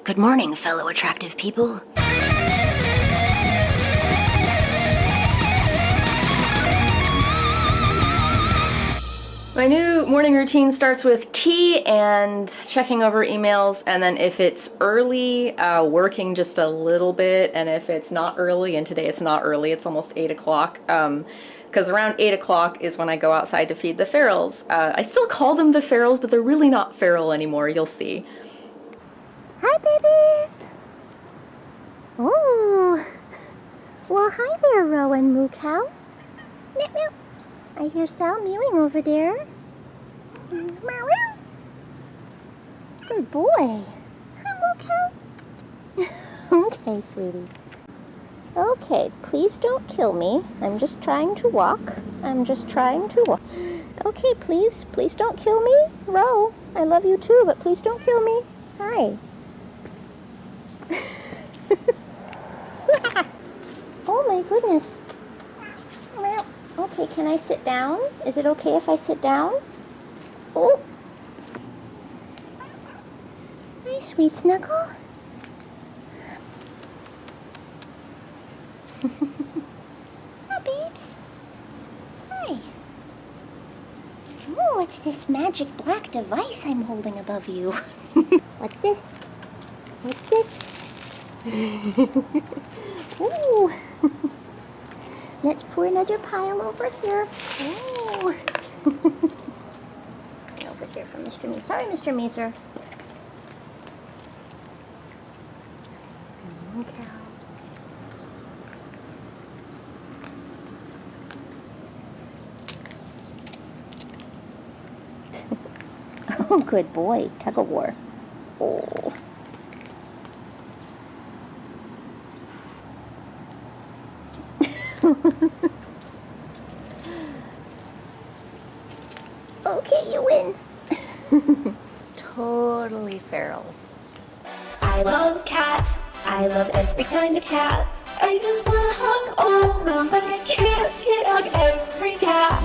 Good morning, fellow attractive people. My new morning routine starts with tea and checking over emails, and then if it's early, working just a little bit, and if it's not early, and today it's not early, it's almost 8 o'clock, because around 8 o'clock is when I go outside to feed the ferals. I still call them the ferals, but they're really not feral anymore, you'll see. Hi, babies! Oh, well, hi there, Rowan Moo Cow. Meow, meow. I hear Sal mewing over there. Meow, meow. Good boy. Hi, Moo Cow. Okay, sweetie. Okay, please don't kill me. I'm just trying to walk. Okay, please don't kill me. Ro, I love you too, but please don't kill me. Hi. Oh my goodness. Okay, can I sit down? Is it okay if I sit down? Oh. Hi, sweet snuggle. Hi, babes. Hi. Oh, it's this magic black device I'm holding above you. What's this? What's this? Ooh. Let's pour another pile over here. Ooh. Over here from Mr. Meeser. Sorry, Mr. Meeser. Okay. Oh, good boy. Tug of war. Oh. Okay, you win. Totally feral. I love cats. I love every kind of cat. I just wanna hug all of them, but I can't hug every cat.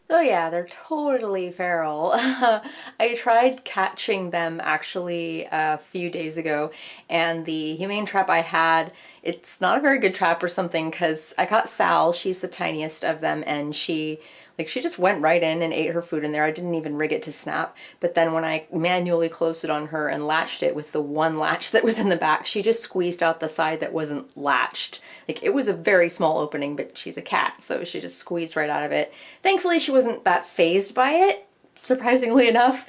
Oh yeah, they're totally feral. I tried catching them actually a few days ago, and the humane trap I had, it's not a very good trap or something, because I caught Sal, she's the tiniest of them, and she just went right in and ate her food in there. I didn't even rig it to snap, but then when I manually closed it on her and latched it with the one latch that was in the back, she just squeezed out the side that wasn't latched. Like, it was a very small opening, but she's a cat, so she just squeezed right out of it. Thankfully, she wasn't that fazed by it, surprisingly enough.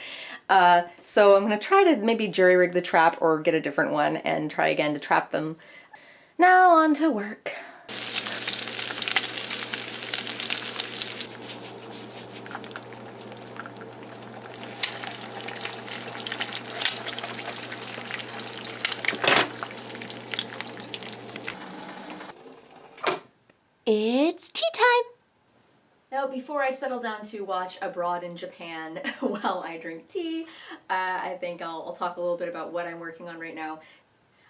So I'm gonna try to maybe jury-rig the trap or get a different one and try again to trap them. Now on to work. It's tea time! Now, before I settle down to watch Abroad in Japan while I drink tea, I think I'll talk a little bit about what I'm working on right now.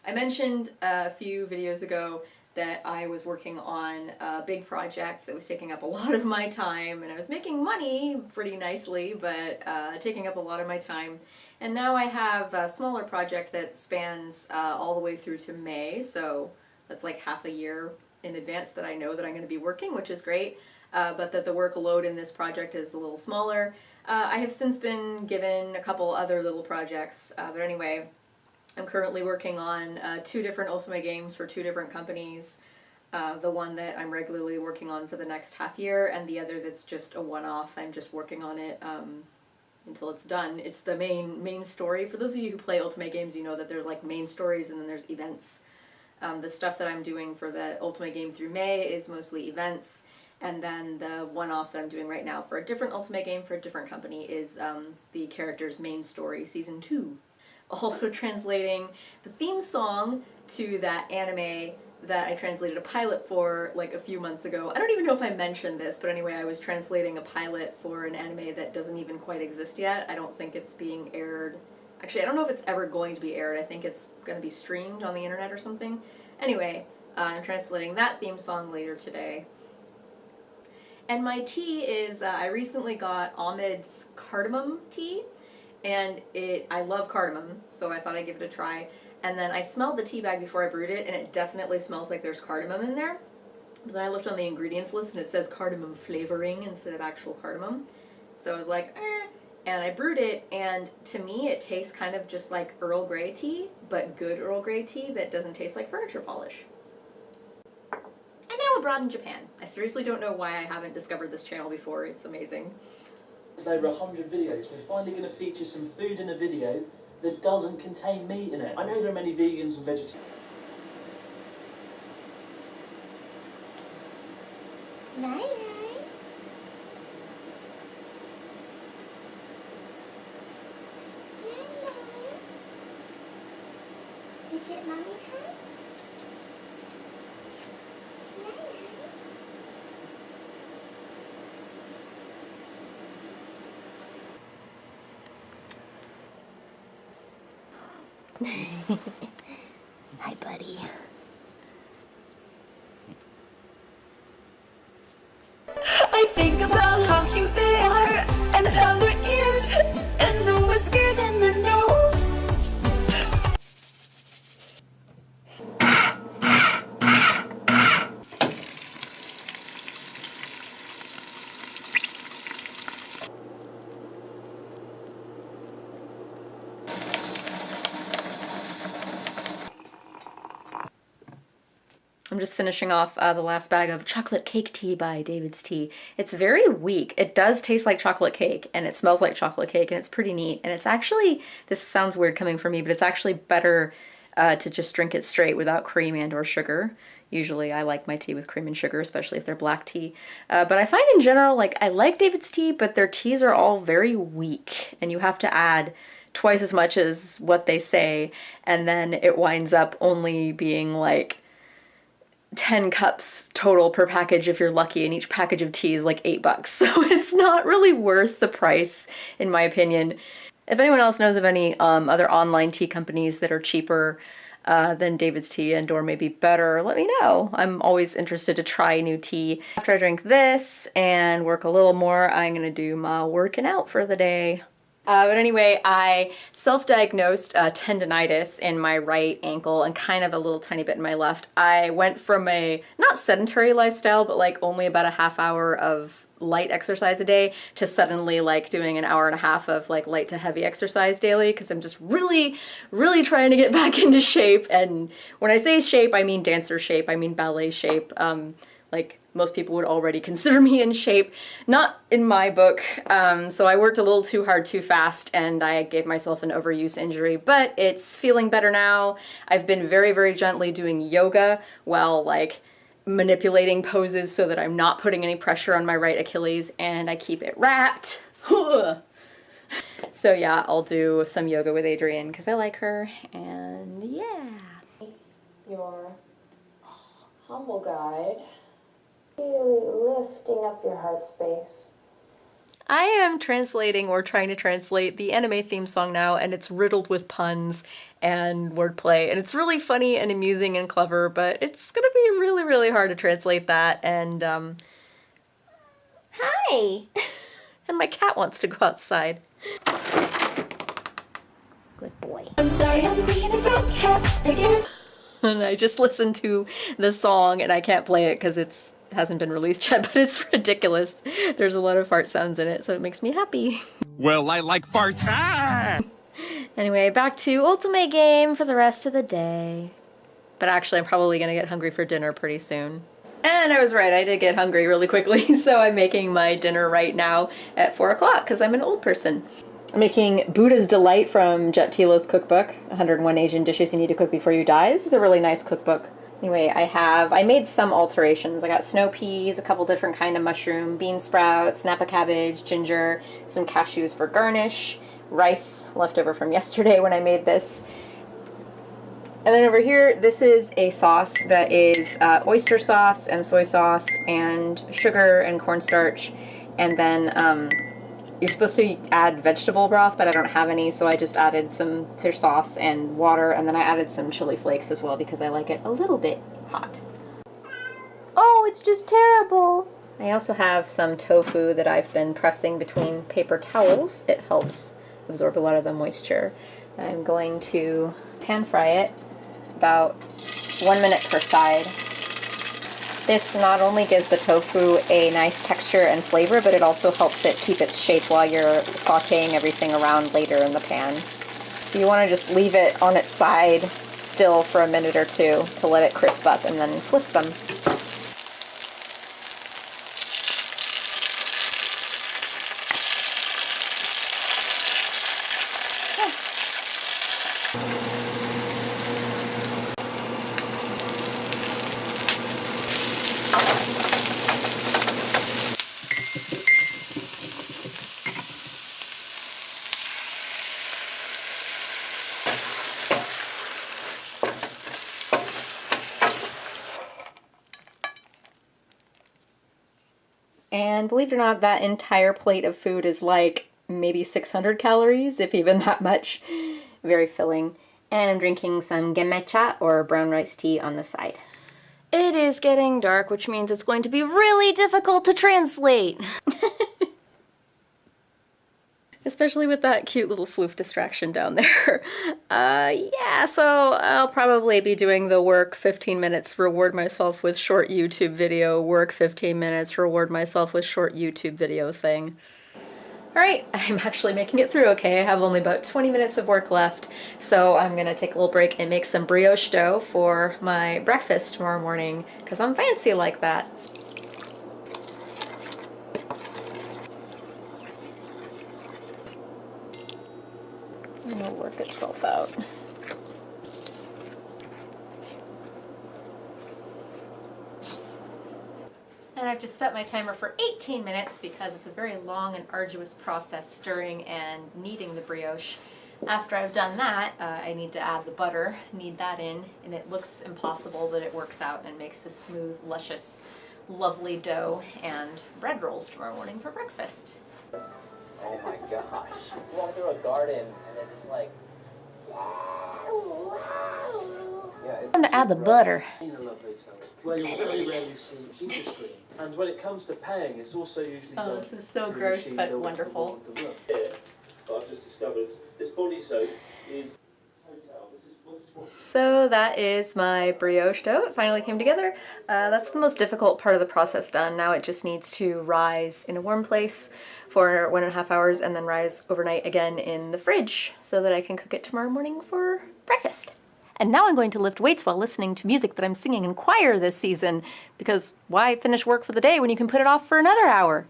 I mentioned a few videos ago that I was working on a big project that was taking up a lot of my time, and I was making money pretty nicely, but taking up a lot of my time. And now I have a smaller project that spans all the way through to May, so that's like half a year in advance that I know that I'm going to be working, which is great, but that the workload in this project is a little smaller. I have since been given a couple other little projects, but anyway, I'm currently working on 2 different Ultimate games for 2 different companies. The one that I'm regularly working on for the next half year, and the other that's just a one-off. I'm just working on it until it's done. It's the main story. For those of you who play Ultimate games, you know that there's like main stories and then there's events. The stuff that I'm doing for the Ultimate game through May is mostly events, and then the one-off that I'm doing right now for a different Ultimate game for a different company is the character's main story, Season 2. Also translating the theme song to that anime that I translated a pilot for like a few months ago. I don't even know if I mentioned this, but anyway, I was translating a pilot for an anime that doesn't even quite exist yet. I don't think it's being aired. Actually, I don't know if it's ever going to be aired. I think it's going to be streamed on the internet or something. Anyway, I'm translating that theme song later today. And my tea is, I recently got Ahmed's cardamom tea, and I love cardamom, so I thought I'd give it a try. And then I smelled the tea bag before I brewed it, and it definitely smells like there's cardamom in there. But then I looked on the ingredients list, and it says cardamom flavoring instead of actual cardamom. So I was like, eh. And I brewed it, and to me it tastes kind of just like Earl Grey tea, but good Earl Grey tea that doesn't taste like furniture polish. And now abroad in Japan. I seriously don't know why I haven't discovered this channel before. It's amazing. There's over 100 videos. We're finally going to feature some food in a video that doesn't contain meat in it. I know there are many vegans and vegetarians. Night. Is it mommy time? Hi, buddy. I think about how cute they are, and how their ears, and the whiskers, and the nose. I'm just finishing off the last bag of chocolate cake tea by David's Tea. It's very weak. It does taste like chocolate cake, and it smells like chocolate cake, and it's pretty neat. And it's actually, this sounds weird coming from me, but it's actually better to just drink it straight without cream and or sugar. Usually I like my tea with cream and sugar, especially if they're black tea. But I find in general, like, I like David's Tea, but their teas are all very weak, and you have to add twice as much as what they say, and then it winds up only being like 10 cups total per package if you're lucky, and each package of tea is like $8. So it's not really worth the price, in my opinion. If anyone else knows of any other online tea companies that are cheaper than David's Tea and or maybe better, let me know. I'm always interested to try new tea. After I drink this and work a little more, I'm gonna do my working out for the day. But anyway, I self-diagnosed tendinitis in my right ankle and kind of a little tiny bit in my left. I went from a not sedentary lifestyle, but like only about a half hour of light exercise a day to suddenly like doing an hour and a half of like light to heavy exercise daily, because I'm just really trying to get back into shape. And when I say shape, I mean dancer shape, I mean ballet shape. Like most people would already consider me in shape. Not in my book. So I worked a little too hard too fast, and I gave myself an overuse injury, but it's feeling better now. I've been very gently doing yoga while like manipulating poses so that I'm not putting any pressure on my right Achilles, and I keep it wrapped. So yeah, I'll do some yoga with Adrienne because I like her, and yeah. Your humble guide. Really lifting up your heart space. I am translating or trying to translate the anime theme song now, and it's riddled with puns and wordplay, and it's really funny and amusing and clever, but it's gonna be really hard to translate that. And hi! And my cat wants to go outside. Good boy. I'm sorry, I'm thinking about cats again. And I just listened to the song, and I can't play it because it hasn't been released yet, but it's ridiculous. There's a lot of fart sounds in it, so it makes me happy. Well, I like farts. Ah! Anyway, back to Ultimate Game for the rest of the day. But actually, I'm probably gonna get hungry for dinner pretty soon. And I was right, I did get hungry really quickly, so I'm making my dinner right now at 4 o'clock, because I'm an old person. I'm making Buddha's Delight from Jet Tilo's cookbook, 101 Asian Dishes You Need to Cook Before You Die. This is a really nice cookbook. Anyway, I made some alterations. I got snow peas, a couple different kind of mushroom, bean sprouts, snapper cabbage, ginger, some cashews for garnish, rice left over from yesterday when I made this. And then over here, this is a sauce that is oyster sauce and soy sauce and sugar and cornstarch. And then you're supposed to add vegetable broth, but I don't have any, so I just added some fish sauce and water, and then I added some chili flakes as well because I like it a little bit hot. Oh, it's just terrible! I also have some tofu that I've been pressing between paper towels. It helps absorb a lot of the moisture. I'm going to pan fry it about 1 minute per side. This not only gives the tofu a nice texture and flavor, but it also helps it keep its shape while you're sauteing everything around later in the pan. So you want to just leave it on its side still for a minute or two to let it crisp up and then flip them. And believe it or not, that entire plate of food is like maybe 600 calories, if even that much. Very filling. And I'm drinking some genmaicha, or brown rice tea, on the side. It is getting dark, which means it's going to be really difficult to translate. Especially with that cute little floof distraction down there. Yeah, so I'll probably be doing the work 15 minutes, reward myself with short YouTube video, work 15 minutes, reward myself with short YouTube video thing. Alright, I'm actually making it through okay. I have only about 20 minutes of work left, so I'm gonna take a little break and make some brioche dough for my breakfast tomorrow morning, because I'm fancy like that. It'll work itself out. And I've just set my timer for 18 minutes because it's a very long and arduous process stirring and kneading the brioche. After I've done that, I need to add the butter, knead that in, and it looks impossible, but it works out and makes this smooth, luscious, lovely dough and bread rolls tomorrow morning for breakfast. Oh my gosh. Walk through a garden and then just like... Yeah, it's Time to add the butter. where you very rarely see cheetah screen. And when it comes to paying, it's also usually Oh, done this is so through gross, machine but built wonderful. for the room. Yeah, but I've just discovered this body soap is hotel. This is what... So that is my brioche dough. It finally came together. That's the most difficult part of the process done. Now it just needs to rise in a warm place for 1.5 hours and then rise overnight again in the fridge so that I can cook it tomorrow morning for breakfast. And now I'm going to lift weights while listening to music that I'm singing in choir this season, because why finish work for the day when you can put it off for another hour?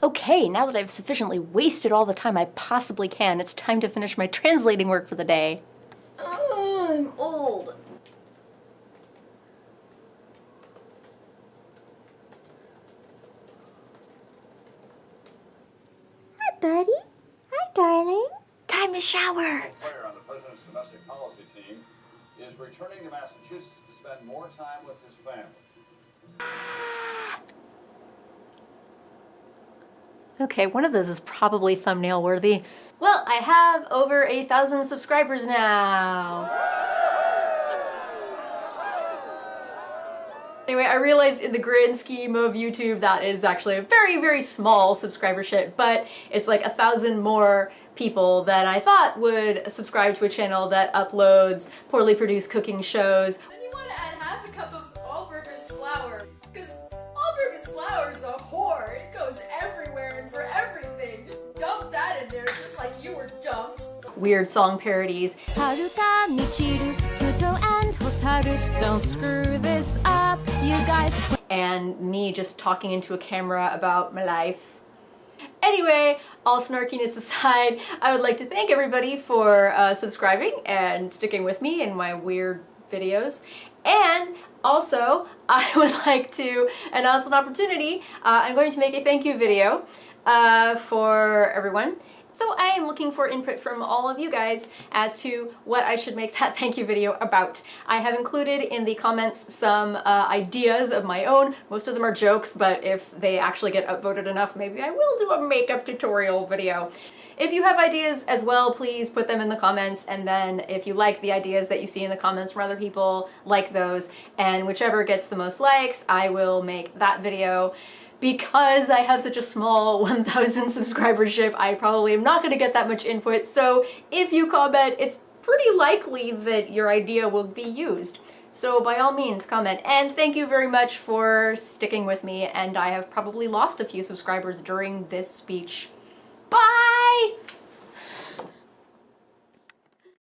Okay, now that I've sufficiently wasted all the time I possibly can, it's time to finish my translating work for the day. Oh, I'm old. Hi, buddy. Hi, darling. Time to shower. Player on the president's domestic policy team is returning to Massachusetts to spend more time with his family. Okay, one of those is probably thumbnail worthy. Well, I have over 1,000 subscribers now. Anyway, I realized in the grand scheme of YouTube that is actually a very, very small subscribership, but it's like 1,000 more people that I thought would subscribe to a channel that uploads poorly produced cooking shows. Then you want to add half a cup of all-purpose flour, because all-purpose flour is a whore. It goes everywhere and for everything. Just dump that in there, just like you were dumped. Weird song parodies. Don't screw this up, you guys. And me just talking into a camera about my life. Anyway, all snarkiness aside, I would like to thank everybody for subscribing and sticking with me in my weird videos. And also, I would like to announce an opportunity. I'm going to make a thank you video for everyone. So I am looking for input from all of you guys as to what I should make that thank you video about. I have included in the comments some ideas of my own. Most of them are jokes, but if they actually get upvoted enough, maybe I will do a makeup tutorial video. If you have ideas as well, please put them in the comments, and then if you like the ideas that you see in the comments from other people, like those, and whichever gets the most likes, I will make that video. Because I have such a small 1,000 subscribership, I probably am not going to get that much input, so if you comment, it's pretty likely that your idea will be used. So by all means, comment. And thank you very much for sticking with me, and I have probably lost a few subscribers during this speech. Bye!